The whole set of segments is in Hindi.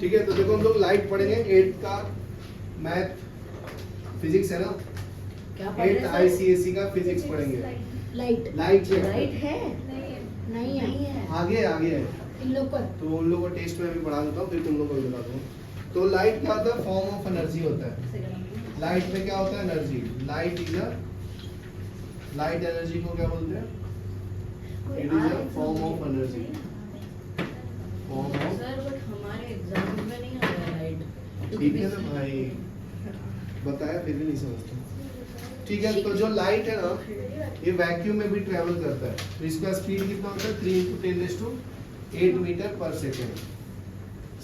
ठीक है, तो देखो हम लोग लाइट पढ़ेंगे 8th का मैथ फिजिक्स है ना, क्या पढ़ रहे 8th हैं आईसीएसई का फिजिक्स पढ़ेंगे। लाइट लाइट लाइट है नहीं है आगे है इन लोग पर तो उन लोगों को टेस्ट में भी पढ़ा देता हूँ, फिर तुम लोग को भी बता दूँ। तो लाइट क्या होता है? फॉर्म ऑफ एनर्जी होता है। लाइट में क्या होता है? Energy. Light is a, light energy को क्या बोलते हैं? It is a form of energy. Form of, sir but हमारे एग्जाम में नहीं आ रहा लाइट। ठीक है ना भाई, बताया फिर भी नहीं समझते। ठीक है, तो जो लाइट है ना, ये वैक्यूम में भी ट्रेवल करता है। तो इसका स्पीड कितना होता है? 3 × 10⁸ मीटर पर सेकेंड।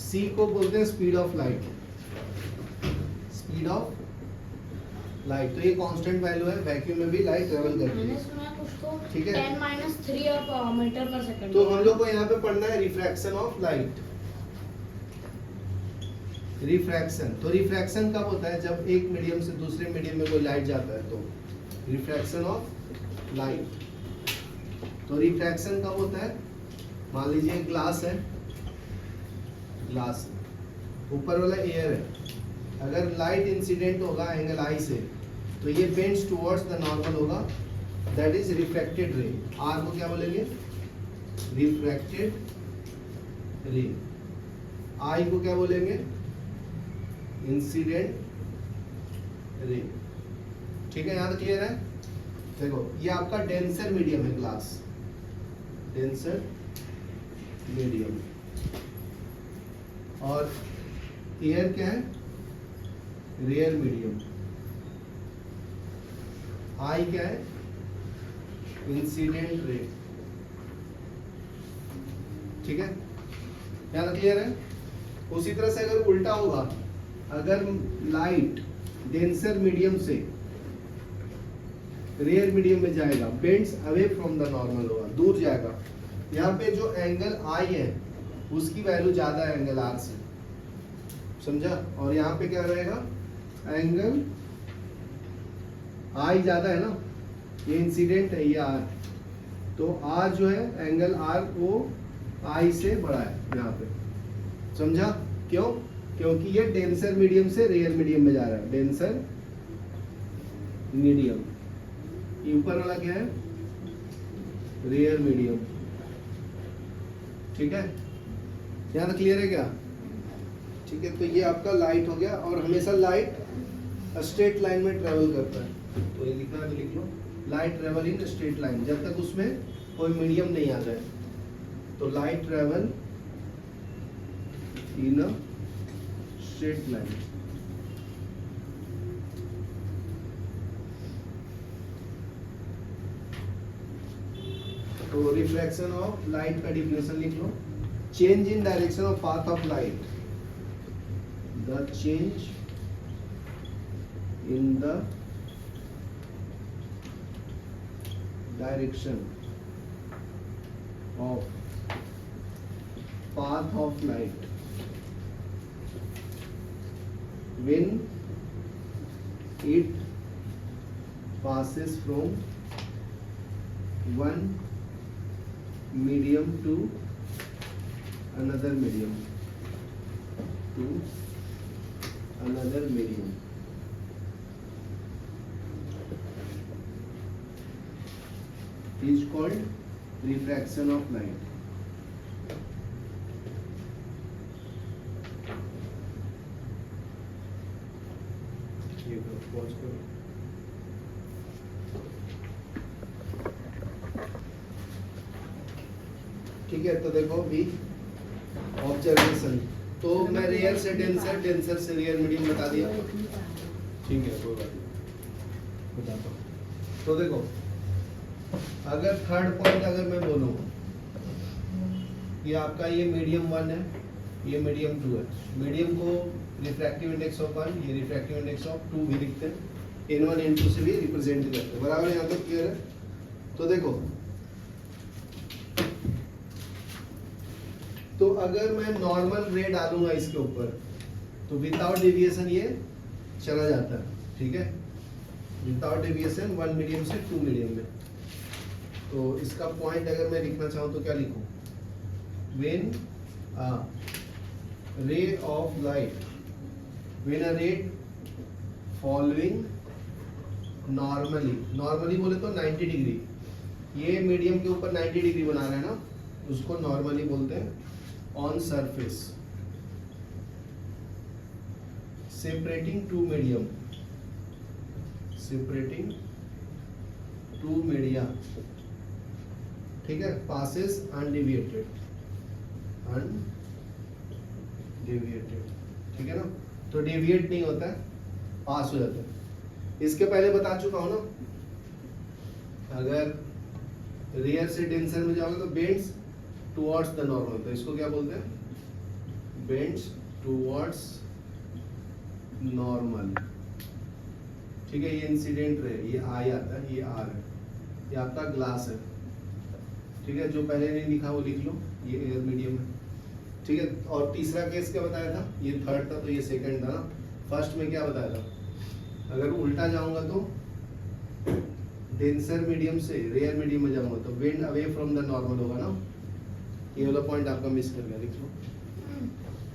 सी को बोलते हैं speed of light. Speed of light, तो ये कांस्टेंट वैल्यू है, वैक्यूम में भी लाइट ट्रेवल करती मैंने है। सुना कुछ तो ठीक है। 10⁻³ मीटर पर सेकंड। तो हम लोग को यहाँ पे पढ़ना है रिफ्रैक्शन ऑफ लाइट। रिफ्रैक्शन, तो रिफ्रैक्शन कब होता है? जब एक मीडियम से दूसरे मीडियम में कोई लाइट जाता है, तो रिफ्रैक्शन ऑफ लाइट। तो रिफ्रैक्शन कब होता है? मान लीजिए ग्लास है, ग्लास ऊपर वाला एयर है, अगर लाइट इंसिडेंट होगा एंगल आई से, तो ये बेंड्स टुवर्ड्स द नॉर्मल होगा, that is refracted ray. R को क्या बोलेंगे? रिफ्रैक्टेड रे। आई को क्या बोलेंगे? Incident ray. ठीक है, यहाँ तक क्लियर है? देखो ये आपका डेंसर मीडियम है ग्लास, डेंसर मीडियम। और एयर क्या है? Rare medium. आई क्या है? Incident ray. ठीक है, यहाँ तक क्लियर है? उसी तरह से अगर उल्टा होगा, अगर लाइट डेंसर मीडियम से रेयर मीडियम में जाएगा, bends away from the normal होगा, दूर जाएगा। यहाँ पे जो एंगल आई है उसकी वैल्यू ज्यादा है एंगल आर से, समझा? और यहाँ पे क्या रहेगा? एंगल आई ज्यादा है ना, ये इंसिडेंट है, ये आर, तो आर जो है एंगल आर वो आई से बड़ा है यहाँ पे, समझा? क्यों? क्योंकि ये डेंसर मीडियम से रेयर मीडियम में जा रहा है। डेंसर मीडियम, ये ऊपर वाला क्या है? Rare medium. ठीक है, यहाँ तक क्लियर है क्या? ठीक है, तो ये आपका लाइट हो गया। और हमेशा लाइट स्ट्रेट लाइन में ट्रेवल करता है, तो ये लिखना है तो लिख लो, light travel in straight line, जब तक उसमें कोई मीडियम नहीं आ जाए। तो light travel in a straight line. तो रिफ्रैक्शन ऑफ लाइट का डिफिनेशन लिख लो, change in direction of path of light, the change in the direction of path of light when it passes from one medium to another medium is called refraction of light. Pause करो। ठीक है, तो देखो भी ऑब्जर्वेशन, तो मैं रेयर से डेंसर, डेंसर से रेयर मीडियम बता दिया। ठीक है, कोई बात नहीं, बताता हूँ। तो देखो अगर थर्ड पॉइंट अगर मैं बोलूँ कि आपका ये मीडियम 1 है, ये मीडियम 2 है, मीडियम को रिफ्रैक्टिव इंडेक्स ऑफ 1, ये रिफ्रैक्टिव इंडेक्स ऑफ 2 भी लिखते हैं, n1 n2 से भी रिप्रेजेंट करते हैं, बराबर? यहाँ तक क्लियर है? तो देखो, तो अगर मैं नॉर्मल रे डालूंगा इसके ऊपर, तो विदाउट डेविएशन ये चला जाता है, ठीक है? विदाउट डेविएशन 1 मीडियम से 2 मीडियम में। तो इसका पॉइंट अगर मैं लिखना चाहूँ तो क्या लिखूँ? व्हेन रे ऑफ लाइट व्हेन अ रे फॉलोइंग नॉर्मली बोले तो 90 डिग्री, ये मीडियम के ऊपर 90 डिग्री बना रहे हैं ना, उसको नॉर्मली बोलते हैं on surface separating two media, ठीक है, पासेस अनडेविएटेड, ठीक है ना, तो डेविएट नहीं होता है, पास हो जाता है। इसके पहले बता चुका हूं ना, अगर रेयर से डेंसर में जाओगे तो बेंड्स टुवर्ड्स द नॉर्मल, तो इसको क्या बोलते हैं, बेंड्स टुवर्ड्स नॉर्मल, ठीक है। ये इंसिडेंट रे, ये आई आता है, ये आर है, ये आपका ग्लास है, ठीक है, जो पहले नहीं लिखा वो लिख लो, ये एयर मीडियम है, ठीक है। और तीसरा केस क्या बताया था, ये थर्ड था तो ये सेकंड था ना, फर्स्ट में क्या बताया था, अगर उल्टा जाऊंगा तो डेंसर मीडियम से रेयर मीडियम में जाऊंगा तो wind away from the normal होगा ना, ये वाला पॉइंट आपका मिस कर गया, लिख लो,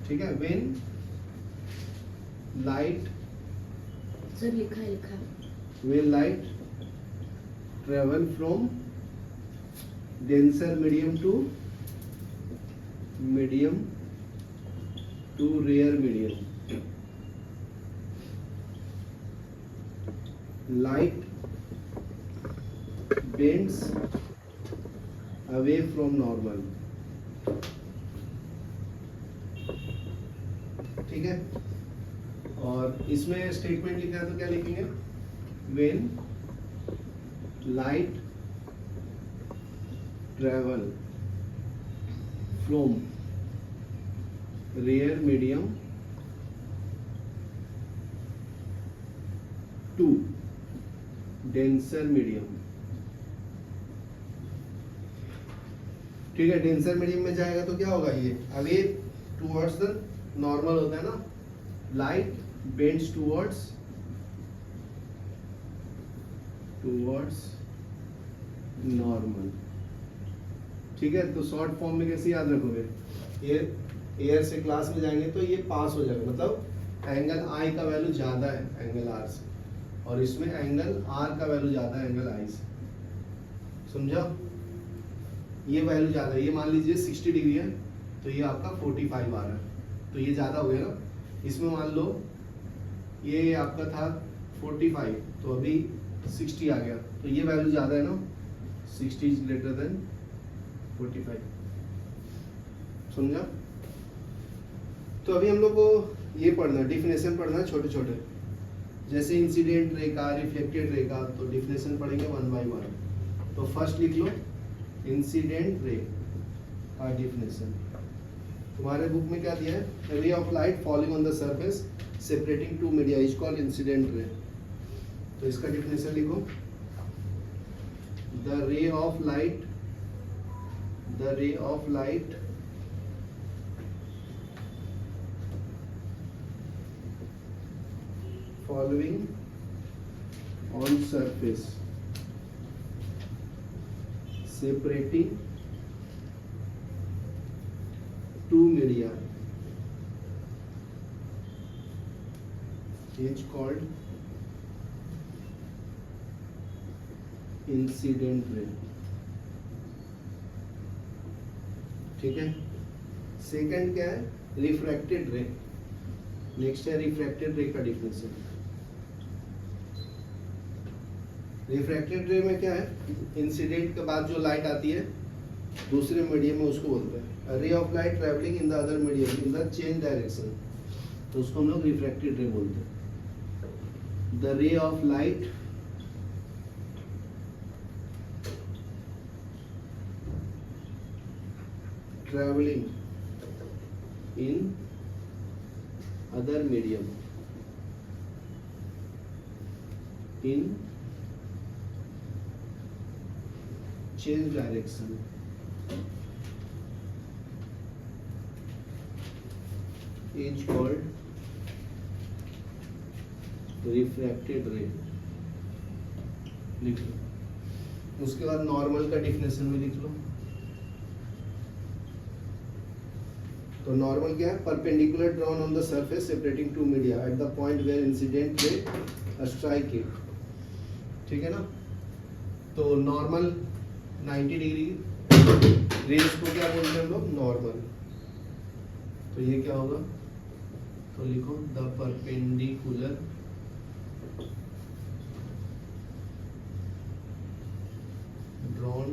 ठीक है। व्हेन लाइट, सर लिखा है when light travel from denser medium to rare medium, light bends away from normal, ठीक है। और इसमें स्टेटमेंट लिखा है तो क्या लिखेंगे, when light travel from rare medium to denser medium, ठीक है। डेंसर मीडियम में जाएगा तो क्या होगा, ये अवे टुवर्ड्स द नॉर्मल होता है ना, लाइट बेंड्स टुवर्ड्स नॉर्मल, ठीक है। तो शॉर्ट फॉर्म में कैसे याद रखोगे, एयर से क्लास में जाएंगे तो ये पास हो जाएगा, मतलब एंगल आई का वैल्यू ज्यादा है एंगल आर से, और इसमें एंगल आर का वैल्यू ज्यादा है एंगल आई से, समझा, ये वैल्यू ज्यादा है, ये मान लीजिए 60 डिग्री है तो ये आपका 45 आ रहा है, तो ये ज्यादा हो गया ना। इसमें मान लो ये आपका था 45 तो अभी 60 आ गया, तो ये वैल्यू ज्यादा है ना, 60 इज ग्रेटर देन 45, समझा। तो अभी हम लोग को ये पढ़ना, डिफिनेशन पढ़ना है छोटे छोटे, जैसे इंसिडेंट रे का, रिफ्लेक्टेड रे का, तो डिफिनेशन पढ़ेंगे 1 बाय 1। तो फर्स्ट लिख लो इंसिडेंट रे का डिफिनेशन, तुम्हारे बुक में क्या दिया है, ray of light falling on the surface separating two media is called incident ray. तो इसका डिफिनेशन लिखो, the ray of light following on surface separating two media is called incident ray, ठीक है। सेकंड क्या है, रिफ्रैक्टेड रे। नेक्स्ट है रिफ्रैक्टेड रे का डिफिनेशन। रिफ्रैक्टेड रे में क्या है, इंसिडेंट के बाद जो लाइट आती है दूसरे मीडियम में उसको बोलते हैं रे of light travelling in the other medium in the change direction, तो उसको हम लोग रिफ्रैक्टेड रे बोलते हैं। The ray of light travelling in other medium in change direction is called refracted ray। लिख लो। उसके बाद नॉर्मल का डिफिनेशन में लिख लो। तो नॉर्मल क्या है, perpendicular drawn on the surface separating two media at the point where incident ray strike it, ठीक है ना। तो नॉर्मल 90 डिग्री रेंज को क्या बोलते हैं हम लोग, नॉर्मल। तो ये क्या होगा, तो लिखो the perpendicular drawn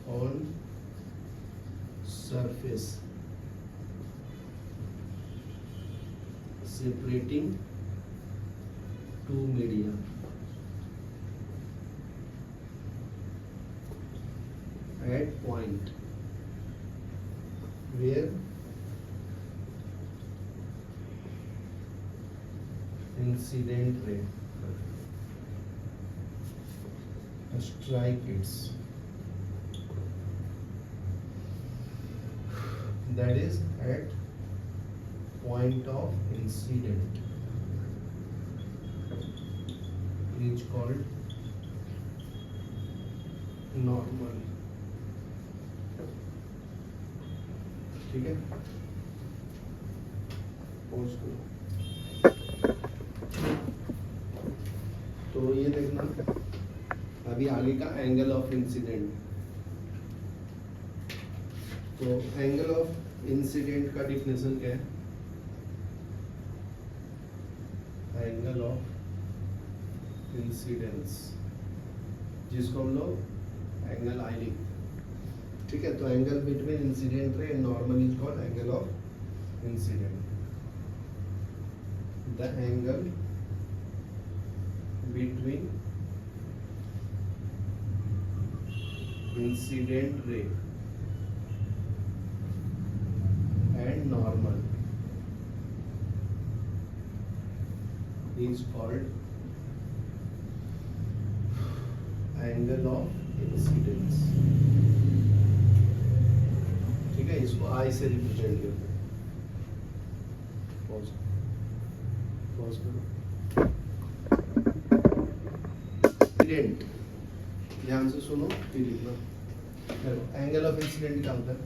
on surface separating two media at point where incident ray strike its, that is at point of incident is called normal, ठीक है। पॉज करो। तो ये देखना अभी आगे का एंगल ऑफ इंसिडेंट। तो एंगल ऑफ इंसिडेंट का डिफिनेशन क्या है, एंगल ऑफ इंसिडेंस, जिसको हम लोग एंगल आई लिखते हैं, ठीक है। तो angle between incident ray and normal is called angle of incident. The angle between incident ray and normal is called angle of incidence, ठीक है। इसको आई से रिप्रेजेंट करते हैं। पॉज करो। इंसिडेंट, ध्यान से सुनो फिर लिखना। एंगल ऑफ इंसिडेंट क्या होता है,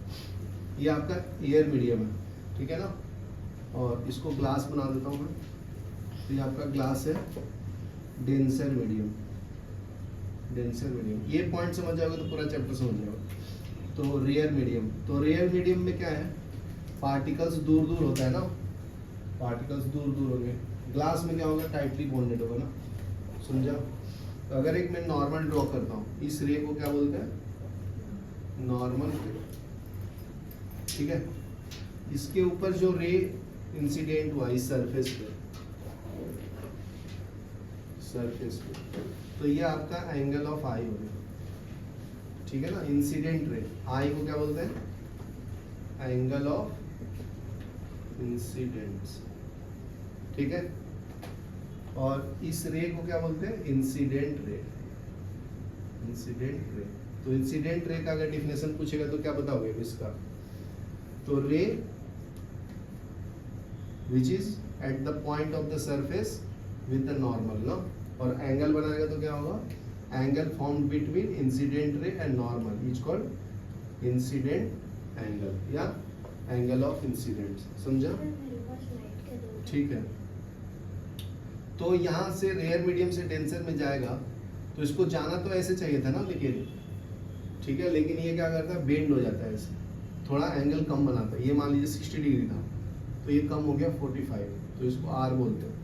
ये आपका एयर मीडियम है, ठीक है ना, और इसको ग्लास बना देता हूँ मैं। तो ये आपका ग्लास है, डेंसर मीडियम, डेंसर मीडियम। ये पॉइंट समझ जाओगे तो पूरा चैप्टर समझ जाओगे। तो रेयर मीडियम, तो रेयर मीडियम में क्या है, पार्टिकल्स दूर दूर होता है ना, पार्टिकल्स दूर दूर होंगे। ग्लास में क्या होगा, टाइटली बॉन्डेड होगा ना, समझा। तो अगर एक मैं नॉर्मल ड्रॉ करता हूँ, इस रे को क्या बोलते हैं, नॉर्मल रे, ठीक है। इसके ऊपर जो रे इंसिडेंट हुआ इस सरफेस पे, सरफेस पे, तो ये आपका एंगल ऑफ आई हो गया, ठीक है ना। इंसिडेंट रे, आई को क्या बोलते हैं, एंगल ऑफ इंसिडेंस, ठीक है। और इस रे को क्या बोलते हैं, इंसिडेंट रे, इंसिडेंट रे। तो इंसिडेंट रे का अगर डिफिनेशन पूछेगा तो क्या बताओगे इसका, तो रे which is eight the point of the surface with the normal ना, और एंगल बनाएगा तो क्या होगा, angle formed between incident ray and normal is called incident angle या एंगल ऑफ इंसिडेंट, समझा, ठीक है। तो यहाँ से रेयर मीडियम से डेंसर में जाएगा, तो इसको जाना तो ऐसे चाहिए था ना, लेकिन ठीक है, लेकिन ये क्या करता है, बेंड हो जाता है ऐसे, थोड़ा एंगल कम बनाता है। ये मान लीजिए 60 डिग्री था, तो ये कम हो गया 45, तो इसको आर बोलते हैं।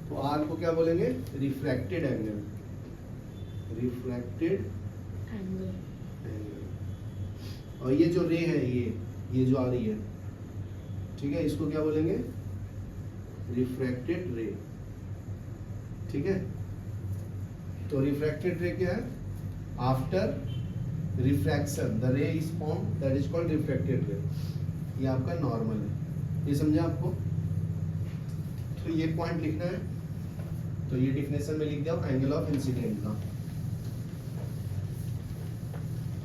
तो आर को क्या बोलेंगे, रिफ्रैक्टेड एंगल, रिफ्रैक्टेड एंगल। और ये जो रे है, ये जो आ रही है, ठीक है, इसको क्या बोलेंगे, रिफ्रैक्टेड रे, ठीक है। तो रिफ्रैक्टेड रे क्या है, आफ्टर रिफ्रैक्शन द रे is formed, that is called refracted रे। ये आपका नॉर्मल है, ये समझा आपको। तो ये पॉइंट लिखना है, तो ये डिफिनेशन में लिख दिया एंगल ऑफ इंसिडेंट का।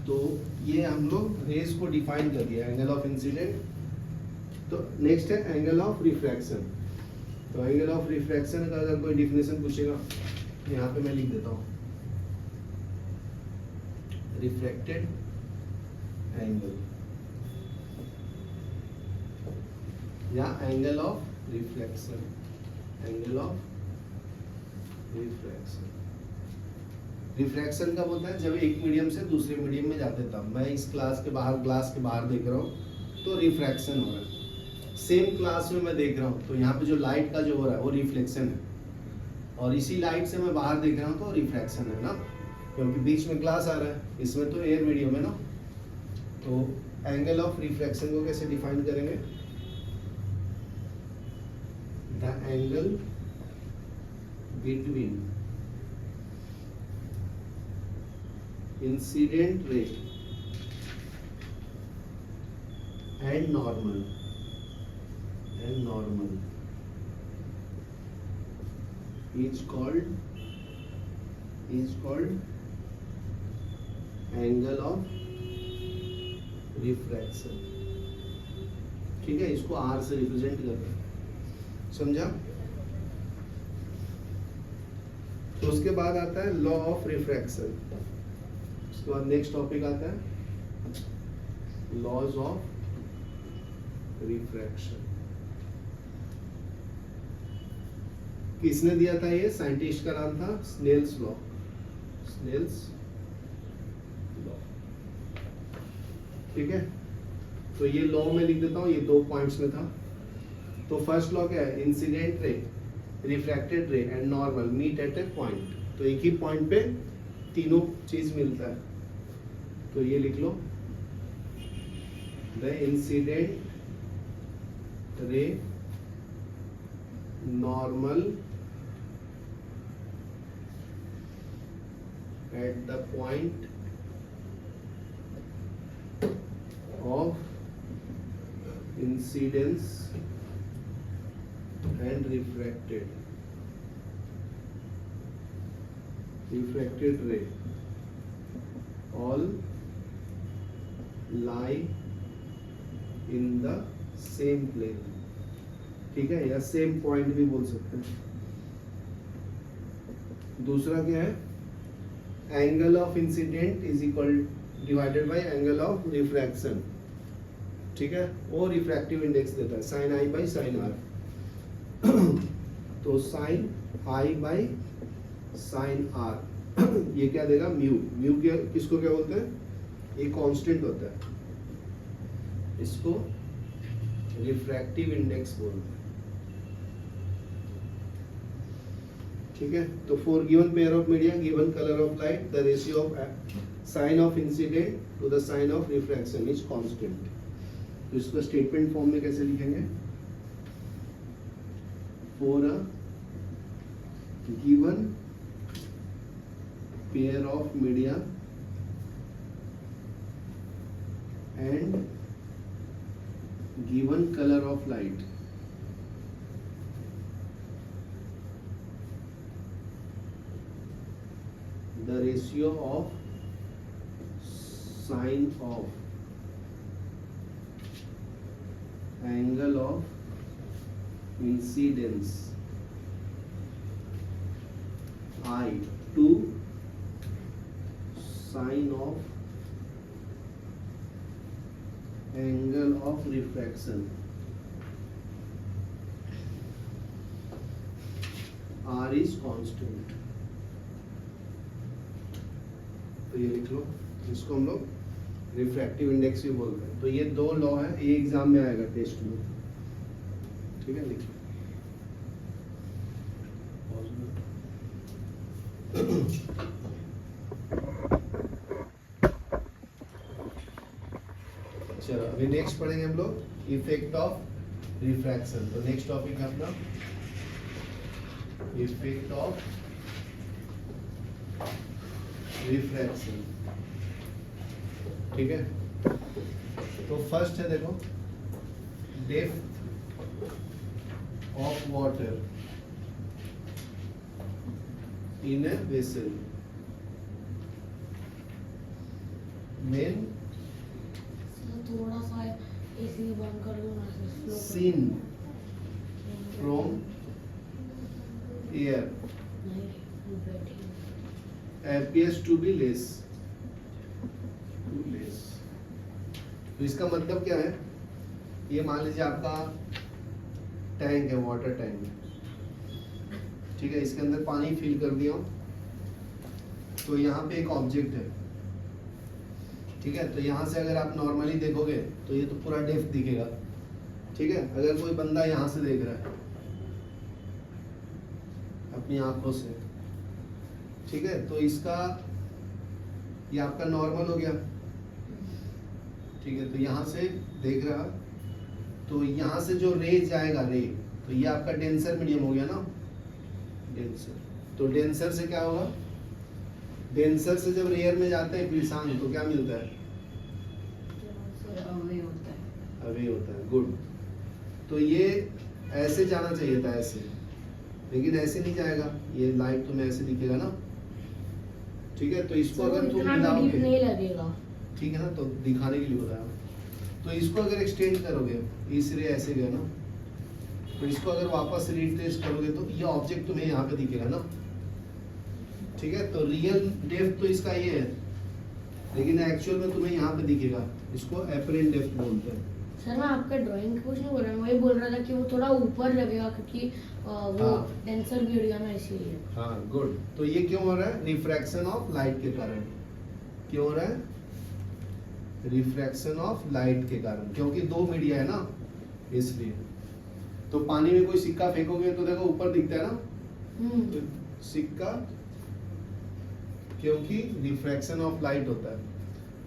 तो ये हम लोग रेस को डिफाइन कर दिया, एंगल ऑफ इंसिडेंट। तो नेक्स्ट है एंगल ऑफ रिफ्रैक्शन। तो एंगल ऑफ रिफ्रैक्शन का अगर कोई डिफिनेशन पूछेगा, यहाँ पे मैं लिख देता हूँ, रिफ्रैक्टेड एंगल, या angle of reflection, angle of reflection. Refraction कब होता है? जब एक मीडियम से दूसरे मीडियम में जाते तब। मैं इस क्लास के बाहर, ग्लास के बाहर देख रहा हूँ तो रिफ्रैक्शन हो रहा है। सेम क्लास में मैं देख रहा हूँ तो यहाँ पे जो लाइट का जो हो रहा है वो रिफ्लेक्शन है, और इसी लाइट से मैं बाहर देख रहा हूँ तो रिफ्रैक्शन है ना, क्योंकि बीच में ग्लास आ रहा है, इसमें तो एयर मीडियम है ना। तो एंगल ऑफ रिफ्लेक्शन को कैसे डिफाइन करेंगे? The angle between incident ray and normal is called angle of refraction। ठीक है, इसको R से रिप्रेजेंट करते हैं, समझा? तो उसके बाद आता है लॉ ऑफ रिफ्रैक्शन। उसके बाद नेक्स्ट टॉपिक आता है लॉज ऑफ रिफ्रैक्शन। किसने दिया था ये? साइंटिस्ट का नाम था स्नेल्स लॉ, स्नेल्स लॉ। ठीक है, तो ये लॉ में लिख देता हूँ, ये 2 पॉइंट्स में था। तो फर्स्ट लॉ क्या है? Incident ray, refracted ray and normal meet at a point. तो एक ही पॉइंट पे तीनों चीज मिलता है, तो ये लिख लो, the incident ray normal at the point of incidence and refracted ray all lie in the same plane। ठीक है, या सेम पॉइंट भी बोल सकते हैं। दूसरा क्या है? Angle of incident is equal divided by angle of refraction. ठीक है, वो रिफ्रैक्टिव इंडेक्स देता है sine I by sine R. तो sine I by sine R ये क्या देगा? म्यू। म्यू क्या, किसको क्या बोलते हैं? ये कांस्टेंट होता है, इसको रिफ्रैक्टिव इंडेक्स बोलते हैं। ठीक है, तो for given pair of media, given colour of light, the ratio of sine of incident to the sine of refraction is constant. तो इसको स्टेटमेंट फॉर्म में कैसे लिखेंगे? For a given pair of media and given colour of light, the ratio of sine of angle of incidence I to sine of angle of refraction R is constant। तो ये लिख लो, इसको हम लोग रिफ्रैक्टिव इंडेक्स भी बोलते हैं। तो ये 2 लॉ है, ये एग्जाम में आएगा टेस्ट में। ठीक है, लिख लो। चलो अभी नेक्स्ट पढ़ेंगे हम लोग इफेक्ट ऑफ रिफ्रैक्शन। तो नेक्स्ट टॉपिक है अपना इफेक्ट ऑफ रिफ्रैक्शन। ठीक है, तो फर्स्ट है देखो, depth of water in a vessel. मेन थोड़ा सा एसी बंद कर दो ना, seen from air appears to be less। तो इसका मतलब क्या है? ये मान लीजिए आपका टैंक है, वाटर टैंक, ठीक है, इसके अंदर पानी फिल कर दिया हूं। तो यहाँ पे एक ऑब्जेक्ट है, ठीक है, तो यहाँ से अगर आप नॉर्मली देखोगे तो ये तो पूरा डेप्थ दिखेगा, ठीक है। अगर कोई बंदा यहाँ से देख रहा है अपनी आंखों से, ठीक है, तो इसका ये आपका नॉर्मल हो गया, ठीक है। तो यहाँ से देख रहा, तो यहाँ से जो रे जाएगा रे, तो ये आपका डेंसर मीडियम हो गया ना, डेंसर। तो डेंसर से क्या होगा, डेंसर से जब रेयर में जाते हैं पिलसान तो क्या मिलता है, अवे होता है, गुड। तो ये ऐसे जाना चाहिए था, ऐसे, लेकिन ऐसे नहीं जाएगा, ये लाइट तुम्हें ऐसे दिखेगा ना, ठीक है। तो इसको अगर तुम मिलाओगे नहीं लगेगा, ठीक है ना, तो दिखाने के लिए बताया। तो इसको अगर एक्सटेंड करोगे, इस रे ऐसे गया ना, तो इसको अगर वापस रिट्रेस करोगे तो ये ऑब्जेक्ट तुम्हें यहाँ पे दिखेगा ना, ठीक है। तो रियल डेप्थ तो इसका ये है, लेकिन एक्चुअल में तुम्हें यहाँ पे दिखेगा, इसको एपरेंट डेप्थ बोलते हैं। सर मैं आपका ड्राइंग कुछ नहीं बोल रहा, मैं वही बोल रहा था कि वो थोड़ा ऊपर लगेगा क्योंकि वो हाँ। डेंसर भी एरिया में इसीलिए। हाँ गुड। तो ये क्यों हो रहा है, रिफ्रैक्शन ऑफ लाइट के कारण। क्यों हो रहा है, रिफ्रैक्शन ऑफ लाइट के कारण, क्योंकि दो मीडिया है ना, इसलिए। तो पानी में कोई सिक्का फेंकोगे तो देखो ऊपर दिखता है ना, तो सिक्का, क्योंकि रिफ्रैक्शन ऑफ लाइट होता है।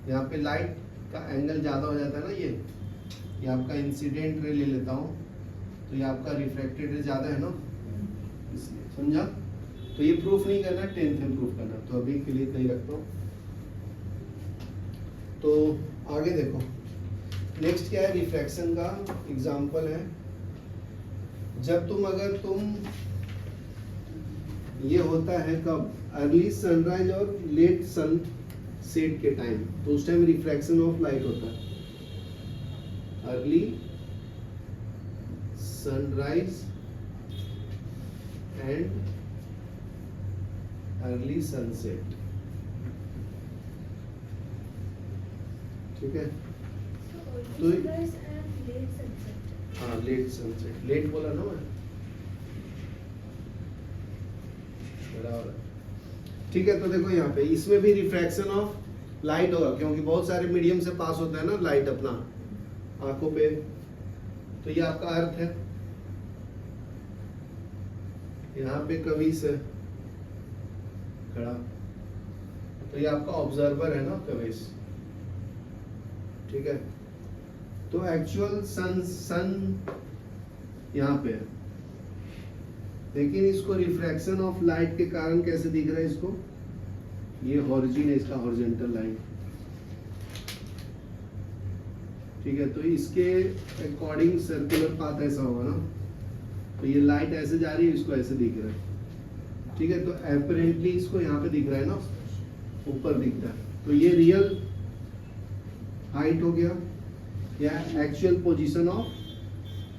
यहाँ पे लाइट का एंगल ज्यादा हो जाता है ना, ये आपका इंसिडेंट रे ले लेता हूँ, तो ये आपका रिफ्रैक्टेड रे ज्यादा है ना, इसलिए, समझा। तो ये प्रूफ नहीं करना, 10th में प्रूफ करना, तो अभी के लिए कहीं रखता हूँ। तो आगे देखो, नेक्स्ट क्या है, रिफ्रैक्शन का एग्जाम्पल है, जब तुम ये होता है कब, अर्ली सनराइज और लेट सन सेट के टाइम, तो उस टाइम रिफ्रैक्शन ऑफ लाइट होता है। Early sunrise and early sunset, ठीक है। तो हाँ, लेट सनसेट, लेट बोला ना मैं, बराबर, ठीक है। तो देखो यहाँ पे इसमें भी रिफ्रैक्शन ऑफ लाइट होगा, क्योंकि बहुत सारे मीडियम से पास होता है ना लाइट अपना आंखों पे, तो ये आपका अर्थ है, यहाँ पे कविस है खड़ा, तो ये आपका ऑब्जर्वर है ना, कविस, ठीक है। तो एक्चुअल सन यहाँ पे है, लेकिन इसको रिफ्रैक्शन ऑफ लाइट के कारण कैसे दिख रहा है, इसको, ये हॉरिजन है इसका, हॉरिजॉन्टल लाइन, ठीक है। तो इसके अकॉर्डिंग सर्कुलर पाथ ऐसा होगा ना, तो ये लाइट ऐसे जा रही है, इसको ऐसे दिख रहा है, ठीक है। तो एपरेंटली इसको यहाँ पे दिख रहा है ना, ऊपर दिखता है, तो ये रियल हाइट हो गया, या एक्चुअल पोजीशन ऑफ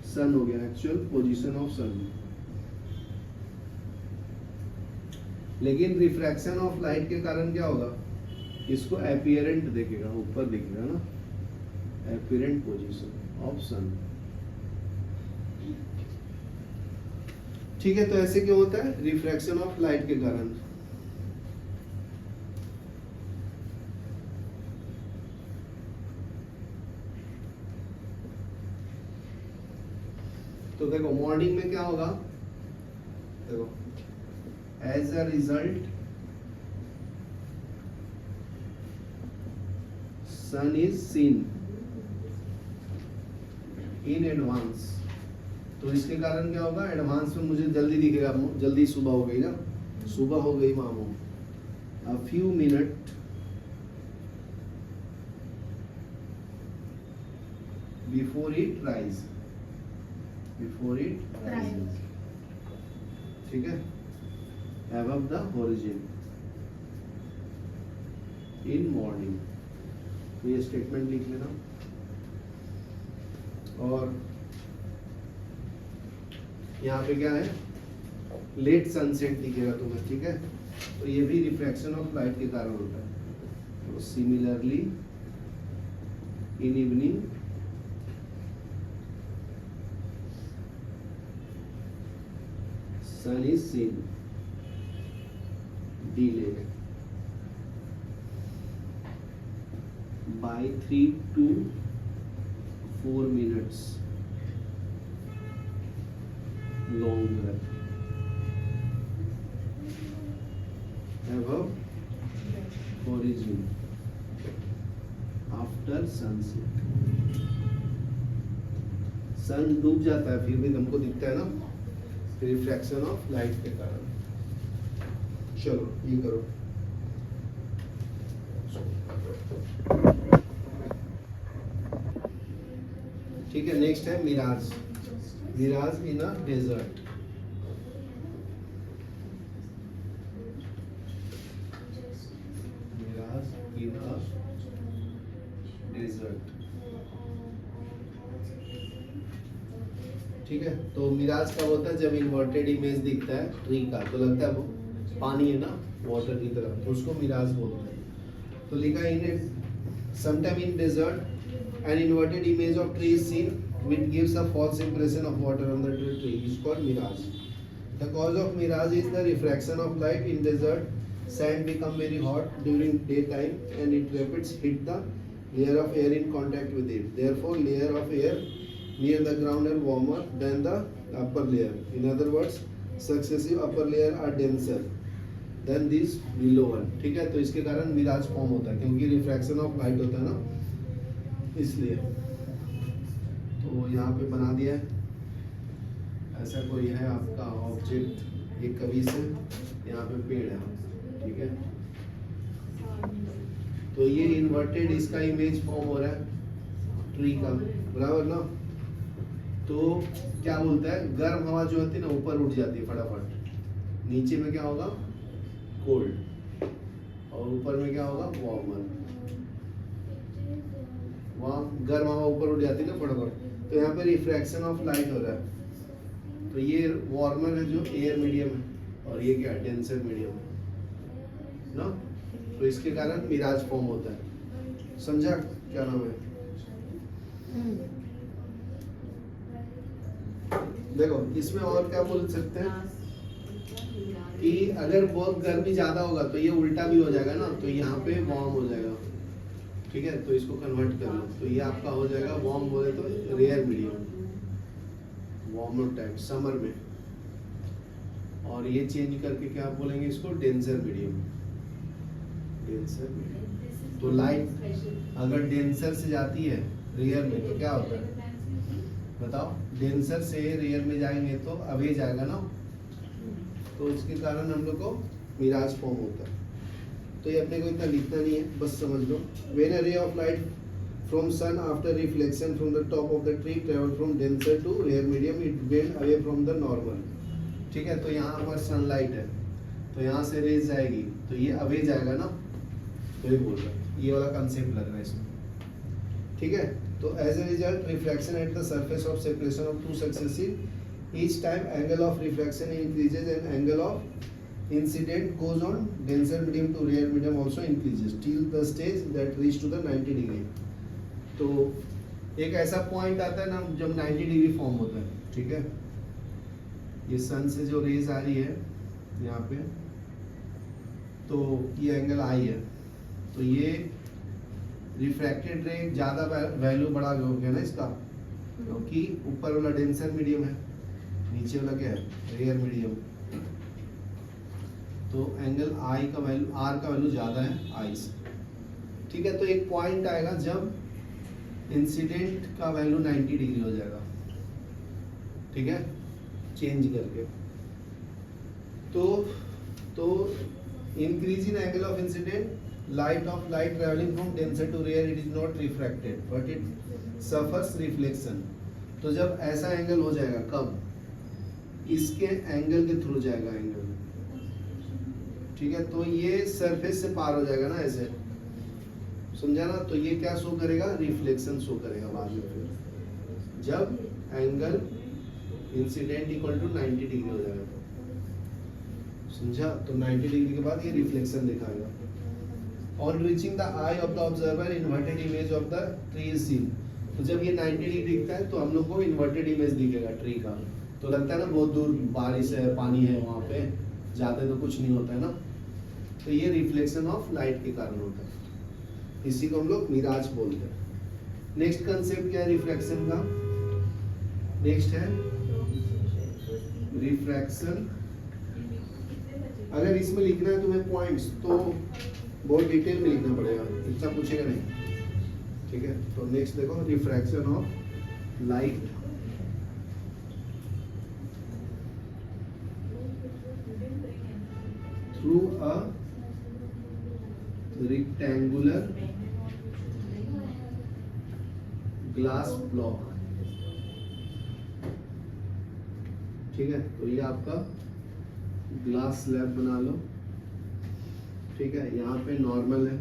सन हो गया, एक्चुअल पोजीशन ऑफ सन। लेकिन रिफ्रैक्शन ऑफ लाइट के कारण क्या होगा, इसको अपीयरेंट देखेगा, ऊपर दिखेगा ना, अपीयरेंट पोजीशन ऑफ सन, ठीक है। तो ऐसे क्यों होता है, रिफ्रैक्शन ऑफ लाइट के कारण। तो देखो मॉर्निंग में क्या होगा, देखो, as a result sun is seen in advance, तो इसके कारण क्या होगा, एडवांस में मुझे जल्दी दिखेगा, जल्दी सुबह हो गई ना, सुबह हो गई मामू, a few minute before it rise, before it rise, ठीक है, above the horizon in morning। तो ये स्टेटमेंट लिख लेना। और यहाँ पे क्या है, लेट सनसेट दिखेगा तुम्हें, ठीक है। तो ये भी रिफ्रैक्शन ऑफ लाइट के कारण होता है। तो similarly in evening sun is seen, delay by 3 to 4 minutes longer above origin after sunset. सन डूब जाता है फिर भी हमको दिखता है ना, रिफ्रैक्शन ऑफ लाइट के कारण। चलो ये करो। ठीक है, नेक्स्ट है mirage. Mirage in a desert. Mirage in a desert. ठीक है, तो मिराज कब होता है? जब इन्वर्टेड इमेज दिखता है ट्री का, तो लगता है वो पानी है ना, वाटर की तरह, तो उसको मिराज बोलते हैं। तो लिखा है in sometime in desert an inverted image of tree is seen which gives a false impression of water on the tree is called mirage. The cause of mirage is the refraction of light in desert. Sand become very hot during daytime and it rapids hit the layer of air in contact with it. Therefore, layer of air near the ground are warmer than the upper layer. In other words, successive upper layer are denser than this below one. ठीक है, तो इसके कारण मिराज फॉर्म होता है क्योंकि रिफ्रैक्शन ऑफ लाइट होता है ना, इसलिए। तो यहाँ पे बना दिया है। ऐसा कोई है आपका ऑब्जेक्ट, एक कवि से, यहाँ पे पेड़ है, ठीक है। तो ये इन्वर्टेड इसका इमेज फॉर्म हो रहा है ट्री का, बराबर ना। तो क्या बोलता है, गर्म हवा जो होती है ना ऊपर उठ जाती है फटाफट, नीचे में क्या होगा कोल्ड, और ऊपर में क्या होगा वार्मर। वहाँ गर्म हवा ऊपर उठ जाती है ना फटाफट, तो यहाँ पे रिफ्रैक्शन ऑफ लाइट हो रहा है। तो ये वार्मर है जो एयर मीडियम है, और ये क्या डेंसर मीडियम है ना, तो इसके कारण मिराज फॉर्म होता है। समझा क्या नाम है? देखो इसमें और क्या बोल सकते हैं कि अगर बहुत गर्मी ज्यादा होगा तो ये उल्टा भी हो जाएगा ना, तो यहाँ पे वार्म हो जाएगा, ठीक है। तो इसको कन्वर्ट कर लो, तो ये आपका हो जाएगा वार्म बोले तो rare medium, warmer type summer में, और ये चेंज करके क्या बोलेंगे इसको डेंसर मीडियम। डेंसर मीडियम, तो लाइट अगर डेंसर से जाती है रेयर में तो क्या होता है बताओ? डेंसर से रेयर में जाएंगे तो अवे जाएगा ना, तो इसके कारण हम लोग को मिराज फॉर्म होता है। तो ये अपने को इतना लिखना नहीं है, बस समझ लो। When a ray of light from sun after reflection from the top of the tree travel from denser to rare medium, it bend away from the normal. ठीक है, तो यहाँ पर सनलाइट है, तो यहाँ से रेज जाएगी तो ये अवे जाएगा ना, तो ये बोल रहा है, ये वाला कंसेप्ट लग रहा है इसमें, ठीक है। तो as a result refraction at the surface of separation of two successive each time angle of refraction increases and angle of incident goes on denser medium to rare medium also increases till the stage that reach to the 90 degree. तो एक ऐसा पॉइंट आता है ना जब 90 डिग्री फॉर्म होता है, ठीक है। ये सन से जो रेज आ रही है यहाँ पे, तो ये एंगल आई है, तो ये रिफ्रैक्टेड रे ज़्यादा वैल्यू बढ़ा हो गया ना इसका, क्योंकि ऊपर वाला डेंसर मीडियम है, नीचे वाला क्या है रेयर मीडियम, तो एंगल आई का वैल्यू, आर का वैल्यू ज़्यादा है आई से, ठीक है। तो एक पॉइंट आएगा जब इंसिडेंट का वैल्यू 90 डिग्री हो जाएगा, ठीक है, चेंज करके। तो increase in angle of incident light of light traveling from denser to rare, it is not refracted but it suffers reflection. तो जब ऐसा एंगल हो जाएगा, कब? इसके एंगल के थ्रू जाएगा एंगल, ठीक है। तो ये सरफेस से पार हो जाएगा ना, ऐसे समझा ना। तो ये क्या शो करेगा? रिफ्लेक्शन शो करेगा बाद में, फिर जब angle incident equal to 90 degree हो जाएगा, समझा। तो 90 डिग्री के बाद ये रिफ्लेक्शन दिखाएगा। On reaching the eye of the observer, inverted image of the tree is seen. तो जब ये 90 डिग्री दिखता है तो हम लोग को इन्वर्टेड इमेज दिखेगा ट्री का। तो लगता है ना बहुत दूर बारिश है, पानी है वहाँ पे, जाते तो कुछ नहीं होता है ना। तो ये रिफ्लेक्शन ऑफ लाइट के कारण होता है, इसी को हम लोग मिराज बोलते हैं। नेक्स्ट कंसेप्ट क्या है रिफ्रैक्शन का? नेक्स्ट है रिफ्रैक्शन। अगर इसमें लिखना है तुम्हें पॉइंट्स तो बहुत डिटेल में लिखना पड़ेगा, इतना पूछेगा नहीं, ठीक है। तो नेक्स्ट देखो, refraction of light through a rectangular glass block, ठीक है। तो ये आपका ग्लास स्लैब बना लो, ठीक है। यहाँ पे नॉर्मल है,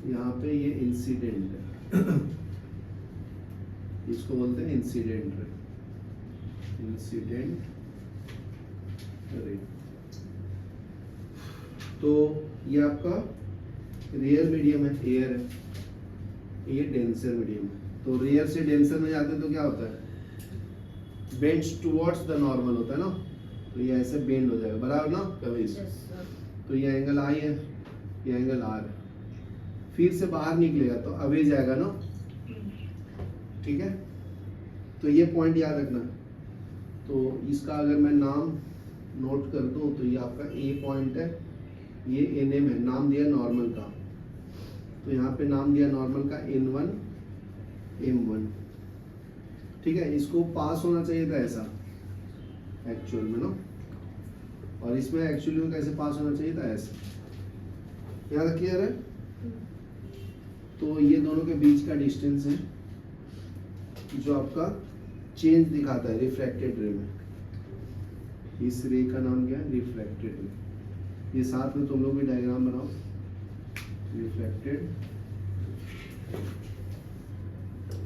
यहाँ पे ये इंसिडेंट है इसको बोलते हैं इंसिडेंट रे, इंसिडेंट रे। तो ये आपका रियल मीडियम है, एयर है, ये डेंसर मीडियम है। तो रियल से डेंसर में जाते हैं तो क्या होता है, बेंड्स टुवर्ड्स द नॉर्मल होता है ना। तो ये ऐसे बेंड हो जाएगा, बराबर ना कभी से। तो ये एंगल आई है, ये एंगल आर है, फिर से बाहर निकलेगा तो अवे जाएगा ना, ठीक है। तो ये पॉइंट याद रखना। तो इसका अगर मैं नाम नोट कर दूं तो ये आपका ए पॉइंट है, ये एनएम है, नाम दिया नॉर्मल का। तो यहाँ पे नाम दिया नॉर्मल का N1 M1, ठीक है। इसको पास होना चाहिए था ऐसा एक्चुअल में ना, और इसमें एक्चुअली में कैसे पास होना चाहिए था ऐसे। यहाँ तक क्लियर है? तो ये दोनों के बीच का डिस्टेंस है जो आपका चेंज दिखाता है रिफ्रैक्टेड रे में। इस रे का नाम क्या है, रिफ्रैक्टेड रे। ये साथ में तुम लोग भी डायग्राम बनाओ, रिफ्लेक्टेड,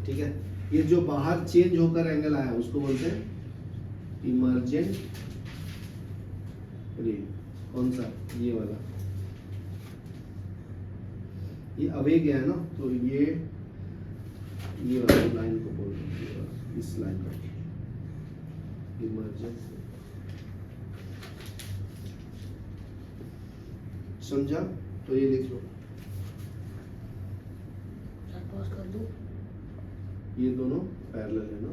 ठीक है। ये जो बाहर चेंज होकर एंगल आया उसको बोलते हैं इमर्जेंट रे। कौन सा, ये वाला, ये अवे गया है ना, तो ये वाला लाइन को बोलते हैं, इस लाइन का इमर्जेंट। समझा? तो ये लिख लो, कर दूं? ये दोनों पैरेलल है ना,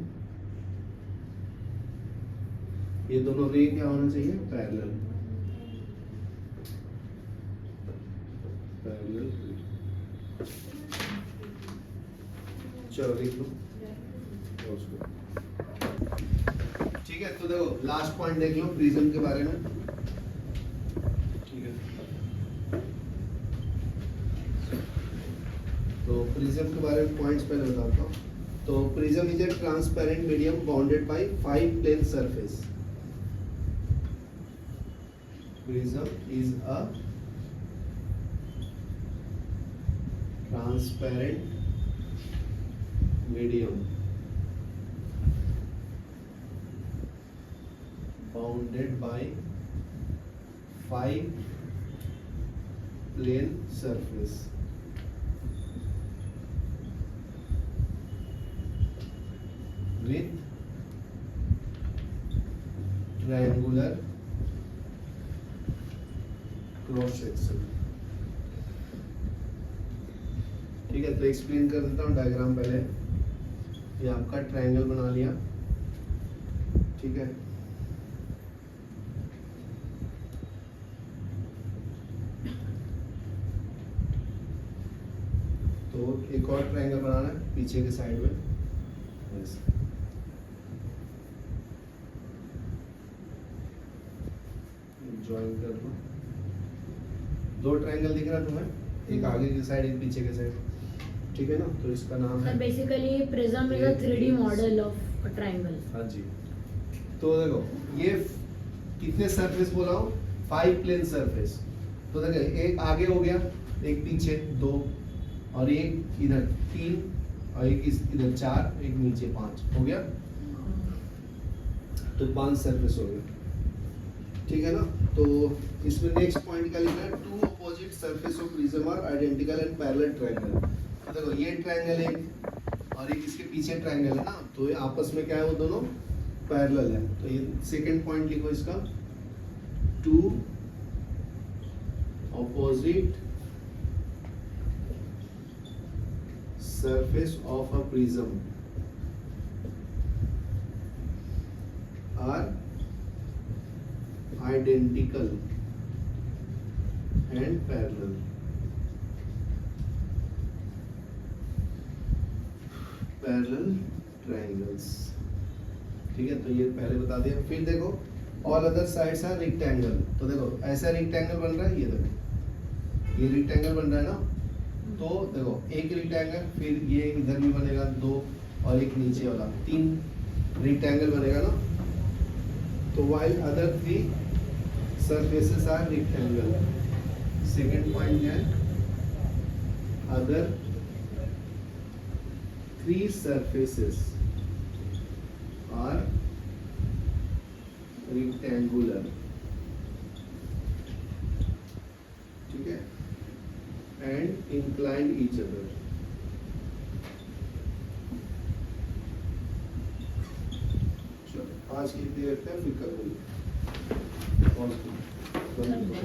ये दोनों रे क्या होना चाहिए, पैरेलल, पैरेलल। चलो लिख लो उसको, ठीक है। तो देखो लास्ट पॉइंट देख लो प्रिज्म के बारे में, ठीक है। तो प्रिज्म के बारे में पॉइंट्स पहले बताता हूँ। तो prism is a transparent medium bounded by 5 plane surface. Prism is a transparent medium bounded by 5 plane surface with triangular cross section, ठीक है। तो एक्सप्लेन कर देता हूँ डायग्राम पहले। ये आपका ट्रायंगल बना लिया, ठीक है। तो एक और ट्रायंगल बनाना है पीछे के साइड में ऐसे, ज्वाइन कर दो। 2 ट्रायंगल दिख रहा है तुम्हें, एक आगे की साइड, एक पीछे के साइड, ठीक है ना। तो इसका नाम है basically prism is a 3D model of a triangle. हाँ जी। तो देखो ये कितने सरफेस बोला हूँ, 5 प्लेन सरफेस। तो देखो एक आगे हो गया, एक पीछे 2, और एक इधर 3, और एक इधर 4, एक नीचे 5 हो गया। तो 5 सरफेस हो गया, ठीक है ना। तो इसमें नेक्स्ट पॉइंट क्या लिखा है, 2 opposite surface of prism are identical and parallel triangle. तो देखो ये ट्रायंगल एक, और एक इसके पीछे ट्रायंगल है ना, तो ये आपस में क्या है, वो दोनों पैरेलल है। तो ये सेकंड पॉइंट लिखो इसका, two opposite surface of a prism are identical and parallel. Parallel triangles. ठीक है, तो ये पहले बता दिया। फिर देखो all other sides are rectangle। तो देखो ऐसा rectangle बन रहा है, ये देखो ये rectangle बन रहा है ना, तो देखो एक rectangle, फिर ये इधर भी बनेगा दो, और एक नीचे वाला, तीन rectangle बनेगा ना। तो while other three surfaces are rectangle, second point है other three surfaces are rectangular, ठीक है, and inclined each other। चलो आज की इतनी रखते हैं, फिर कल मिलते हैं। कर देंगे।